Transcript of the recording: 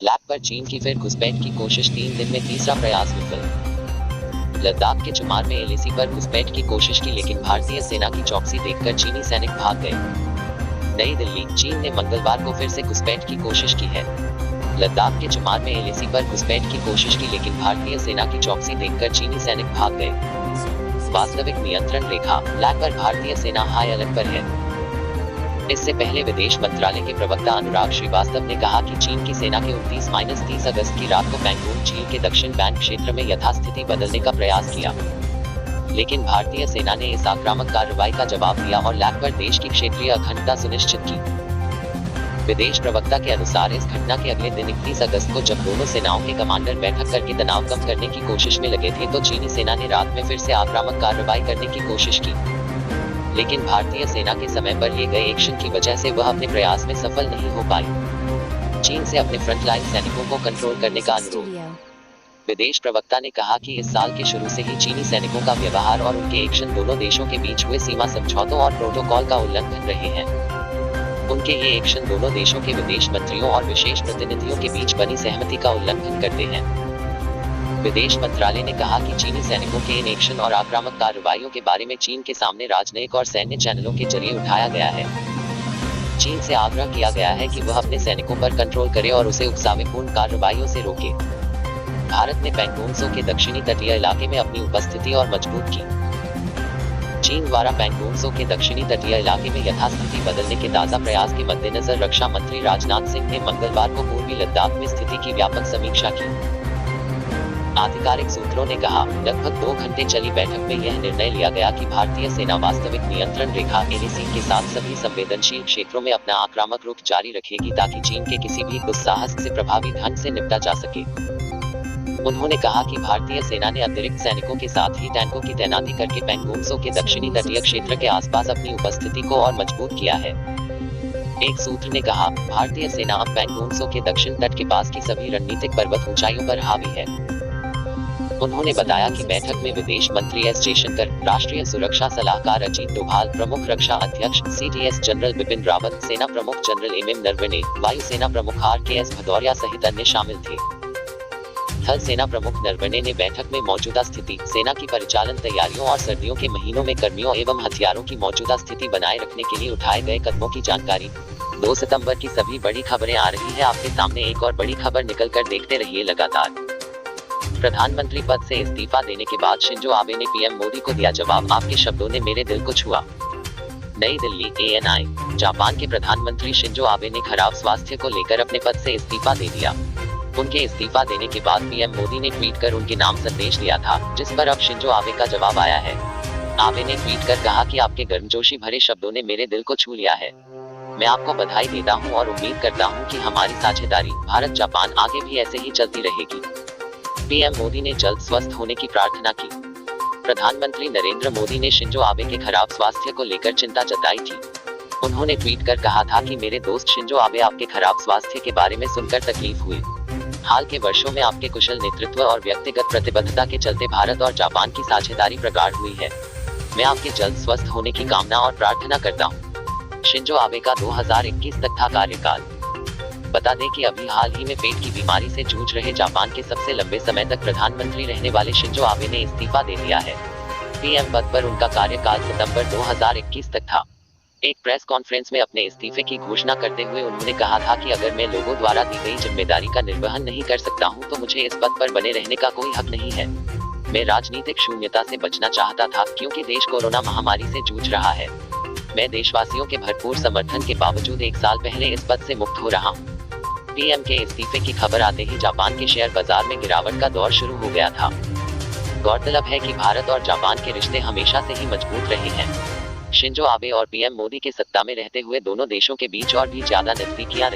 Lab पर चीन की फिर घुसपैठ की कोशिश, 3 दिन में तीसरा प्रयास विफल। लद्दाख के चुमार में एलएसी पर घुसपैठ की कोशिश की, लेकिन भारतीय सेना की चौकसी देखकर चीनी सैनिक भाग गए। नई दिल्ली, चीन ने मंगलवार को फिर से घुसपैठ की कोशिश की है। लद्दाख के चुमार में एलएसी पर घुसपैठ की कोशिश की, लेकिन भारतीय सेना की चौकसी देखकर चीनी सैनिक भाग गए। वास्तविक नियंत्रण रेखा लैब पर भारतीय सेना हाई अलर्ट पर है। इससे पहले विदेश मंत्रालय के प्रवक्ता अनुराग श्रीवास्तव ने कहा कि चीन की सेना के 29-30 अगस्त की रात को पैंगोंग झील के दक्षिण बैंक क्षेत्र में यथास्थिति बदलने का प्रयास किया, लेकिन भारतीय सेना ने इस आक्रामक कार्रवाई का जवाब दिया और लैब पर देश की क्षेत्रीय अखंडता सुनिश्चित की। विदेश प्रवक्ता के अनुसार इस घटना के अगले दिन 31 अगस्त को जब दोनों सेनाओं के कमांडर बैठक करके तनाव कम करने की कोशिश में लगे थे, तो चीनी सेना ने रात में फिर से आक्रामक कार्रवाई करने की कोशिश की, लेकिन भारतीय सेना के समय पर लिए गए एक्शन की वजह से वह अपने प्रयास में सफल नहीं हो पाई। चीन से अपने फ्रंटलाइन सैनिकों को कंट्रोल करने का अनुरोध। विदेश प्रवक्ता ने कहा कि इस साल के शुरू से ही चीनी सैनिकों का व्यवहार और उनके एक्शन दोनों देशों के बीच हुए सीमा समझौतों और प्रोटोकॉल का उल्लंघन रहे हैं। उनके ये एक्शन दोनों देशों के विदेश मंत्रियों और विशेष प्रतिनिधियों के बीच बनी सहमति का उल्लंघन करते हैं। विदेश मंत्रालय ने कहा कि चीनी सैनिकों के इन एक्शन और आक्रामक कार्रवाइयों के बारे में चीन के सामने राजनयिक और सैन्य चैनलों के जरिए उठाया गया है। चीन से आग्रह किया गया है कि वह अपने सैनिकों पर कंट्रोल करे और उसे उकसावेपूर्ण कार्रवाइयों से रोके। भारत ने पैंगोंग त्सो के दक्षिणी तटीय इलाके में अपनी उपस्थिति और मजबूत की। चीन द्वारा पैंगोंग त्सो के दक्षिणी तटीय इलाके में यथास्थिति बदलने के ताज़ा प्रयास के मद्देनजर रक्षा मंत्री राजनाथ सिंह ने मंगलवार को पूर्वी लद्दाख में स्थिति की व्यापक समीक्षा की। आधिकारिक सूत्रों ने कहा, लगभग 2 घंटे चली बैठक में यह निर्णय लिया गया कि भारतीय सेना वास्तविक नियंत्रण रेखा एलएसी के साथ सभी संवेदनशील क्षेत्रों में अपना आक्रामक रुख जारी रखेगी, ताकि चीन के किसी भी दुस्साहस से प्रभावी ढंग से निपटा जा सके। उन्होंने कहा कि भारतीय सेना ने अतिरिक्त सैनिकों के साथ ही टैंकों की तैनाती करके पैंगोंग त्सो के दक्षिणी तटीय क्षेत्र के आसपास अपनी उपस्थिति को और मजबूत किया है। एक सूत्र ने कहा, भारतीय सेना अब पैंगोंग त्सो के दक्षिण तट के पास की सभी रणनीतिक पर्वत ऊंचाइयों पर हावी है। उन्होंने बताया कि बैठक में विदेश मंत्री एस जयशंकर, राष्ट्रीय सुरक्षा सलाहकार अजीत डोभाल, प्रमुख रक्षा अध्यक्ष सीडीएस जनरल बिपिन रावत, सेना प्रमुख जनरल एमएम नरवणे, वायुसेना प्रमुख आरकेएस भदौरिया सहित अन्य शामिल थे। थल सेना प्रमुख नरवणे ने बैठक में मौजूदा स्थिति, सेना की परिचालन तैयारियों और सर्दियों के महीनों में कर्मियों एवं हथियारों की मौजूदा स्थिति बनाए रखने के लिए उठाए गए कदमों की जानकारी। 2 सितंबर की सभी बड़ी खबरें आ रही है आपके सामने, एक और बड़ी खबर निकल कर, देखते रहिए लगातार। प्रधानमंत्री पद से इस्तीफा देने के बाद शिंजो आबे ने पीएम मोदी को दिया जवाब, आपके शब्दों ने मेरे दिल को छुआ। नई दिल्ली, एएनआई, जापान के प्रधानमंत्री शिंजो आबे ने खराब स्वास्थ्य को लेकर अपने पद से इस्तीफा दे दिया। उनके इस्तीफा देने के बाद पीएम मोदी ने ट्वीट कर उनके नाम संदेश दिया था, जिस पर अब शिंजो आबे का जवाब आया है। आबे ने ट्वीट कर कहा कि आपके गर्मजोशी भरे शब्दों ने मेरे दिल को छू लिया है। मैं आपको बधाई देता हूं और उम्मीद करता हूं कि हमारी साझेदारी भारत जापान आगे भी ऐसे ही चलती रहेगी। पीएम मोदी ने जल्द स्वस्थ होने की प्रार्थना की। प्रधानमंत्री नरेंद्र मोदी ने शिंजो आबे के खराब स्वास्थ्य को लेकर चिंता जताई थी। उन्होंने ट्वीट कर कहा था कि मेरे दोस्त शिंजो आबे, आपके खराब स्वास्थ्य के बारे में सुनकर तकलीफ हुई। हाल के वर्षों में आपके कुशल नेतृत्व और व्यक्तिगत प्रतिबद्धता के चलते भारत और जापान की साझेदारी प्रगाढ़ हुई है। मैं आपके जल्द स्वस्थ होने की कामना और प्रार्थना करता हूँ। शिंजो आबे का 2021 तक था कार्यकाल। बता दें कि अभी हाल ही में पेट की बीमारी से जूझ रहे जापान के सबसे लंबे समय तक प्रधानमंत्री रहने वाले शिंजो आबे ने इस्तीफा दे दिया है। पीएम पद पर उनका कार्यकाल सितंबर 2021 तक था। एक प्रेस कॉन्फ्रेंस में अपने इस्तीफे की घोषणा करते हुए उन्होंने कहा था कि अगर मैं लोगों द्वारा दी गई जिम्मेदारी का निर्वहन नहीं कर सकता हूं, तो मुझे इस पद पर बने रहने का कोई हक नहीं है। मैं राजनीतिक शून्यता से बचना चाहता था, क्योंकि देश कोरोना महामारी से जूझ रहा है। मैं देशवासियों के भरपूर समर्थन के बावजूद 1 साल पहले इस पद से मुक्त हो रहा हूँ। पीएम के इस्तीफे की खबर आते ही जापान के शेयर बाजार में गिरावट का दौर शुरू हो गया था। गौरतलब है कि भारत और जापान के रिश्ते हमेशा से ही मजबूत रहे हैं। शिंजो आबे और पीएम मोदी के सत्ता में रहते हुए दोनों देशों के बीच और भी ज्यादा नजदीकियां रही।